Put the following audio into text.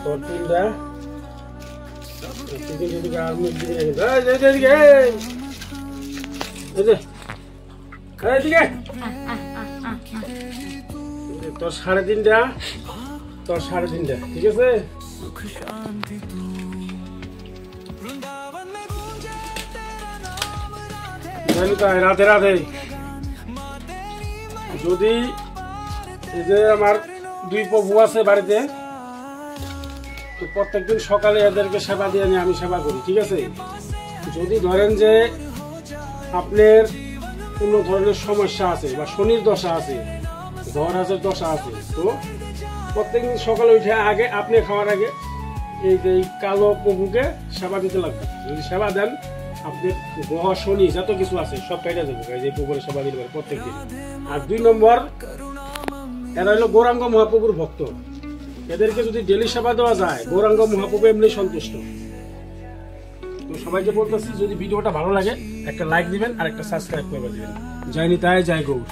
তোর তিনটা তোর 3.5টা তোর 3.5টা ঠিক আছে। রাধে রাধে। যদি এই যে আমার 2 প্রভু আছে বাড়িতে, তো প্রত্যেকদিন সকালে এদেরকে সেবা দিয়ে আমি সেবা করি, ঠিক আছে। যদি ধরেন যে আপনার কোনো ধরনের সমস্যা আছে বা শনির দশা আছে, গ্রহরাজের দশা আছে, তো প্রত্যেকদিন সকালে উঠে আগে আপনি খাওয়ার আগে এই যে কালো প্রভুকে সেবা দিতে লাগবে। যদি সেবা দেন আপনার গ্রহ শনি যত কিছু আছে সব কাইটা যাবে, যে প্রভুর সেবা দিতে পারে প্রত্যেকদিন। আর 2 নম্বর, এরা হলো গৌরাঙ্গ মহাপ্রভুর ভক্ত। এদেরকে যদি ডেলি সেবা দেওয়া যায়, গৌরাঙ্গ মহাপ্রভু এমনি সন্তুষ্ট। তো সবাইকে বলতেছি, যদি ভিডিওটা ভালো লাগে একটা লাইক দিবেন আর একটা সাবস্ক্রাইব করে দিবেন। জয় নিতাই, জয় গৌর।